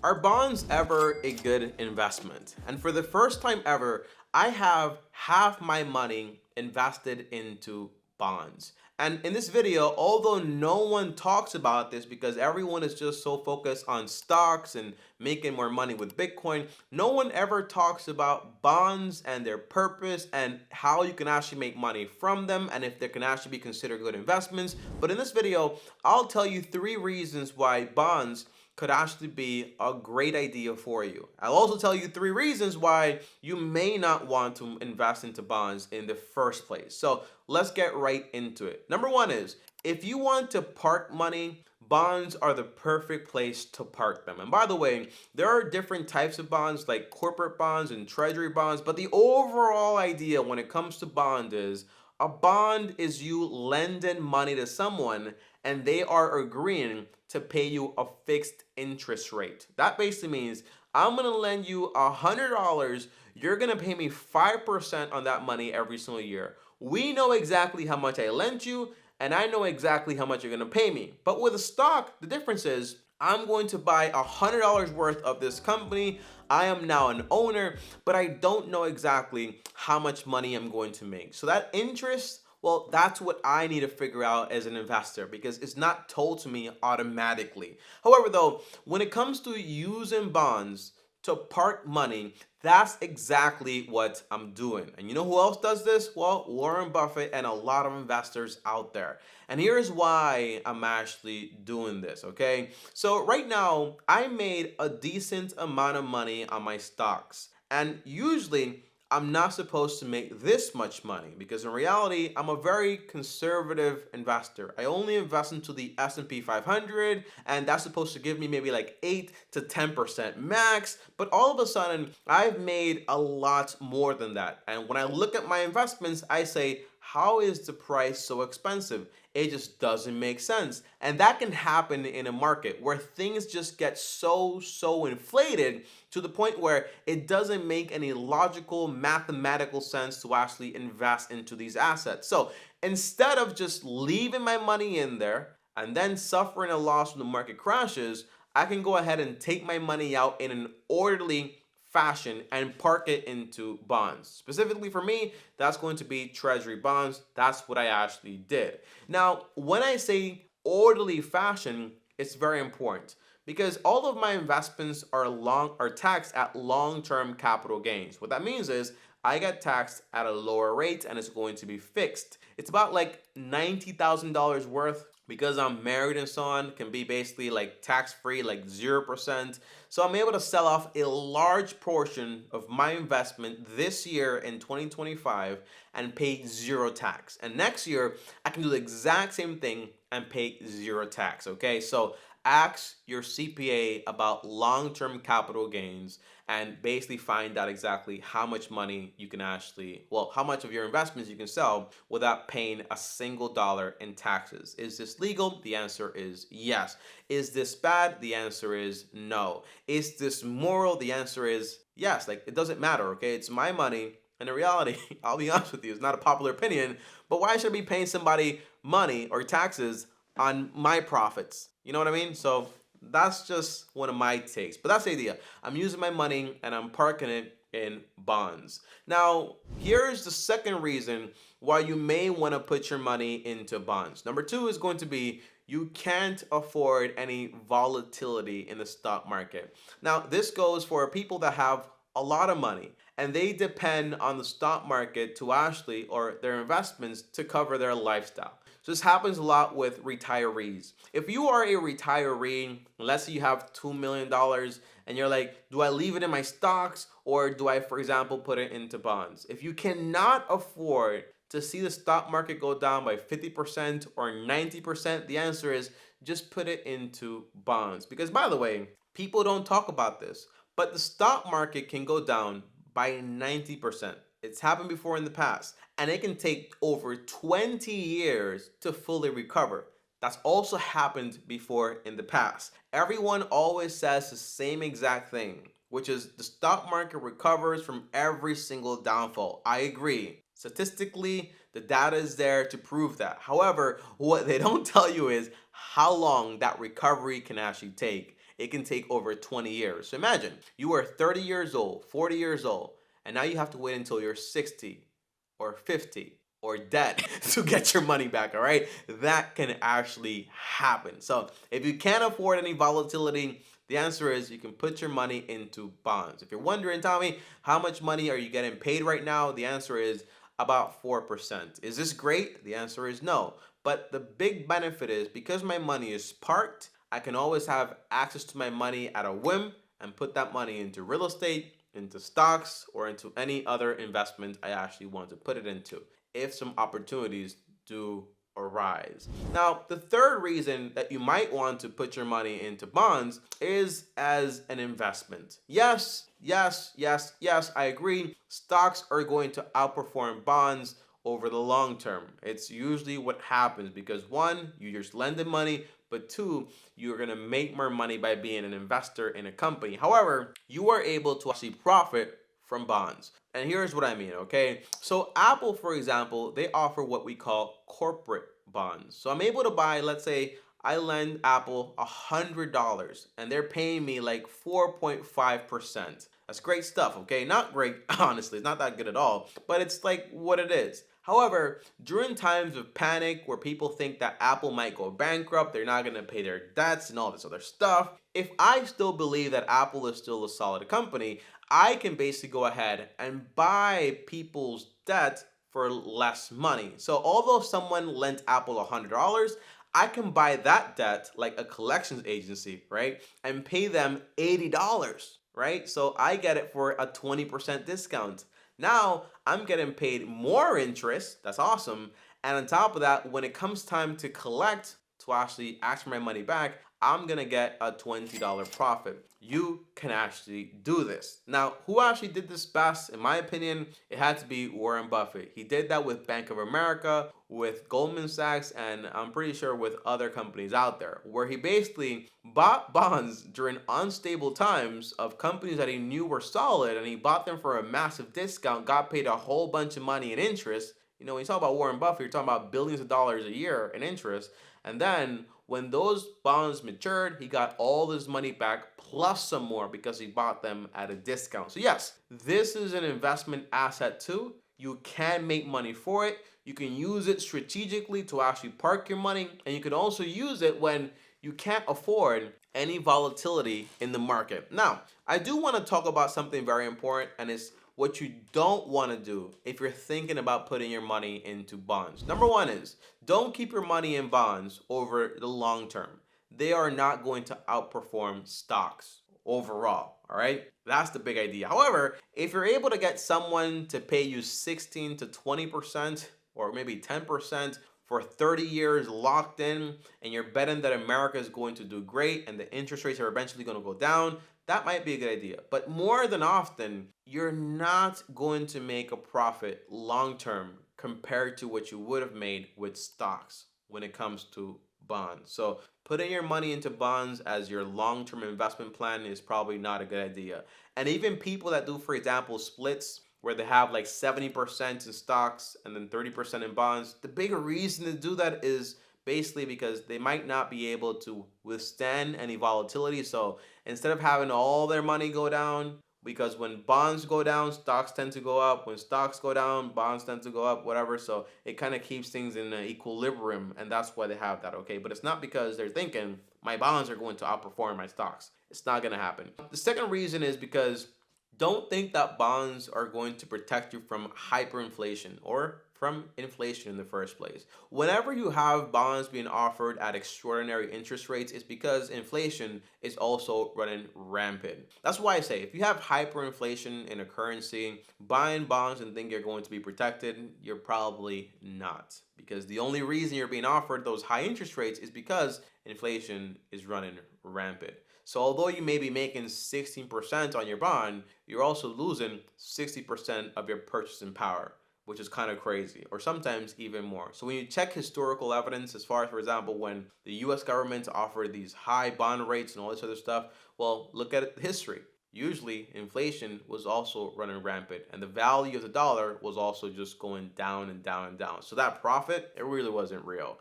Are bonds ever a good investment? And for the first time ever, I have half my money invested into bonds. And in this video, although no one talks about this because everyone is just so focused on stocks and making more money with Bitcoin, no one ever talks about bonds and their purpose and how you can actually make money from them and if they can actually be considered good investments. But in this video, I'll tell you 3 reasons why bonds could actually be a great idea for you. I'll also tell you 3 reasons why you may not want to invest into bonds in the first place. So let's get right into it. Number one is if you want to park money, bonds are the perfect place to park them. And by the way, there are different types of bonds like corporate bonds and treasury bonds, but the overall idea when it comes to bond is a bond is you lending money to someone and they are agreeing to pay you a fixed interest rate. That basically means I'm gonna lend you $100. You're gonna pay me 5% on that money every single year. We know exactly how much I lent you, and I know exactly how much you're gonna pay me. But with a stock, the difference is I'm going to buy $100 worth of this company. I am now an owner, but I don't know exactly how much money I'm going to make. So that interest, well, that's what I need to figure out as an investor because it's not told to me automatically. However, though, when it comes to using bonds to park money, that's exactly what I'm doing. And you know who else does this? Well, Warren Buffett and a lot of investors out there. And here's why I'm actually doing this, okay? So right now, I made a decent amount of money on my stocks. And usually, I'm not supposed to make this much money because in reality, I'm a very conservative investor. I only invest into the S&P 500 and that's supposed to give me maybe like 8 to 10% max, but all of a sudden, I've made a lot more than that. And when I look at my investments, I say, how is the price so expensive? It just doesn't make sense. And that can happen in a market where things just get so inflated to the point where it doesn't make any logical mathematical sense to actually invest into these assets. So instead of just leaving my money in there and then suffering a loss when the market crashes, I can go ahead and take my money out in an orderly fashion and park it into bonds. Specifically for me, that's going to be treasury bonds. That's what I actually did. Now, when I say orderly fashion, it's very important because all of my investments are taxed at long-term capital gains. What that means is I get taxed at a lower rate and it's going to be fixed. It's about like $90,000 worth because I'm married and so on, can be basically like tax-free, like 0%. So I'm able to sell off a large portion of my investment this year in 2025 and pay zero tax. And next year, I can do the exact same thing and pay zero tax, okay? So ask your CPA about long-term capital gains and basically find out exactly how much money you can actually, well, how much of your investments you can sell without paying a single dollar in taxes. Is this legal? The answer is yes. Is this bad? The answer is no. Is this moral? The answer is yes. Like, it doesn't matter, okay? It's my money. And in reality, I'll be honest with you, it's not a popular opinion, but why should I be paying somebody money or taxes on my profits? You know what I mean? So that's just one of my takes. But that's the idea. I'm using my money and I'm parking it in bonds. Now, here's the second reason why you may want to put your money into bonds. Number two is going to be you can't afford any volatility in the stock market. Now, this goes for people that have a lot of money and they depend on the stock market to actually, or their investments to cover their lifestyle. So this happens a lot with retirees. If you are a retiree, let's say you have $2 million and you're like, do I leave it in my stocks or do I, for example, put it into bonds? If you cannot afford to see the stock market go down by 50% or 90%, the answer is just put it into bonds. Because by the way, people don't talk about this, but the stock market can go down by 90%. It's happened before in the past, and it can take over 20 years to fully recover. That's also happened before in the past. Everyone always says the same exact thing, which is the stock market recovers from every single downfall. I agree. Statistically, the data is there to prove that. However, what they don't tell you is how long that recovery can actually take. it can take over 20 years. So imagine you are 30 years old, 40 years old, and now you have to wait until you're 60 or 50 or dead to get your money back, all right? That can actually happen. So if you can't afford any volatility, the answer is you can put your money into bonds. If you're wondering, Tommy, how much money are you getting paid right now? The answer is about 4%. Is this great? The answer is no. But the big benefit is because my money is parked, I can always have access to my money at a whim and put that money into real estate, into stocks, or into any other investment I actually want to put it into if some opportunities do arise. Now, the third reason that you might want to put your money into bonds is as an investment. Yes, yes, yes, yes, I agree. Stocks are going to outperform bonds over the long term. It's usually what happens because one, you just lend the money, but two, you're gonna make more money by being an investor in a company. However, you are able to actually profit from bonds. And here's what I mean, okay? So Apple, for example, they offer what we call corporate bonds. So I'm able to buy, let's say, I lend Apple $100 and they're paying me like 4.5%. That's great stuff, okay? Not great, honestly, it's not that good at all, but it's like what it is. However, during times of panic where people think that Apple might go bankrupt, they're not going to pay their debts and all this other stuff, if I still believe that Apple is still a solid company, I can basically go ahead and buy people's debt for less money. So although someone lent Apple $100, I can buy that debt like a collections agency, right? And pay them $80, right? So I get it for a 20% discount. Now I'm getting paid more interest. That's awesome. And on top of that, when it comes time to collect, to actually ask for my money back, I'm gonna get a $20 profit. You can actually do this. Now, who actually did this best? In my opinion, it had to be Warren Buffett. He did that with Bank of America, with Goldman Sachs, and I'm pretty sure with other companies out there, where he basically bought bonds during unstable times of companies that he knew were solid, and he bought them for a massive discount, got paid a whole bunch of money in interest. You know, when you talk about Warren Buffett, you're talking about billions of dollars a year in interest. And then when those bonds matured, he got all his money back plus some more because he bought them at a discount. So yes, this is an investment asset too. You can make money for it. You can use it strategically to actually park your money, and you can also use it when you can't afford any volatility in the market. Now, I do want to talk about something very important, and it's what you don't want to do if you're thinking about putting your money into bonds. Number one is don't keep your money in bonds over the long term. They are not going to outperform stocks overall, all right? That's the big idea. However, if you're able to get someone to pay you 16 to 20% or maybe 10% for 30 years locked in, and you're betting that America is going to do great and the interest rates are eventually going to go down, that might be a good idea. But more than often, you're not going to make a profit long term compared to what you would have made with stocks when it comes to bonds. So putting your money into bonds as your long term investment plan is probably not a good idea. And even people that do, for example, splits where they have like 70% in stocks and then 30% in bonds, the bigger reason to do that is basically because they might not be able to withstand any volatility. So instead of having all their money go down, because when bonds go down, stocks tend to go up. When stocks go down, bonds tend to go up, whatever. So it kind of keeps things in an equilibrium, and that's why they have that, okay? But it's not because they're thinking, my bonds are going to outperform my stocks. It's not going to happen. The second reason is because don't think that bonds are going to protect you from hyperinflation or from inflation in the first place. Whenever you have bonds being offered at extraordinary interest rates, it's because inflation is also running rampant. That's why I say if you have hyperinflation in a currency, buying bonds and think you're going to be protected, you're probably not. Because the only reason you're being offered those high interest rates is because inflation is running rampant. So although you may be making 16% on your bond, you're also losing 60% of your purchasing power, which is kind of crazy, or sometimes even more. So when you check historical evidence, as far as, for example, when the US government offered these high bond rates and all this other stuff, well, look at history. usually inflation was also running rampant and the value of the dollar was also just going down and down and down. So that profit, it really wasn't real.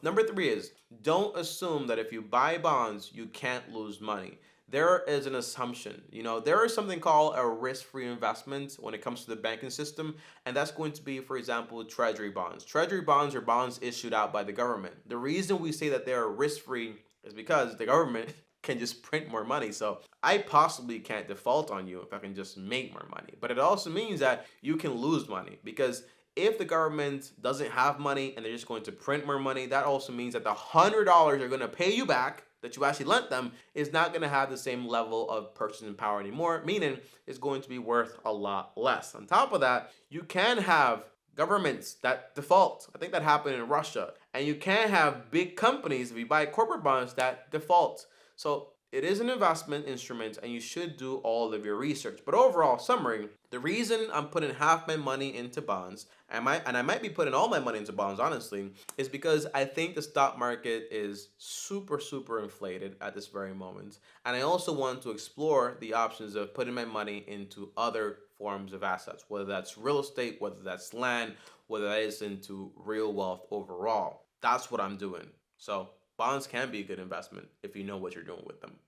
Number three is don't assume that if you buy bonds, you can't lose money. There is an assumption. There is something called a risk-free investment when it comes to the banking system, and that's going to be, for example, treasury bonds. Treasury bonds are bonds issued out by the government. The reason we say that they are risk-free is because the government can just print more money. So I possibly can't default on you if I can just make more money. But it also means that you can lose money because if the government doesn't have money and they're just going to print more money, that also means that the $100 they're going to pay you back that you actually lent them is not going to have the same level of purchasing power anymore, meaning it's going to be worth a lot less. On top of that, you can have governments that default. I think that happened in Russia. And you can have big companies, if you buy corporate bonds, that default. So it is an investment instrument and you should do all of your research. But overall, summary, the reason I'm putting half my money into bonds, and I might be putting all my money into bonds, honestly, is because I think the stock market is super, super inflated at this very moment. And I also want to explore the options of putting my money into other forms of assets, whether that's real estate, whether that's land, whether that is into real wealth overall. That's what I'm doing. So bonds can be a good investment if you know what you're doing with them.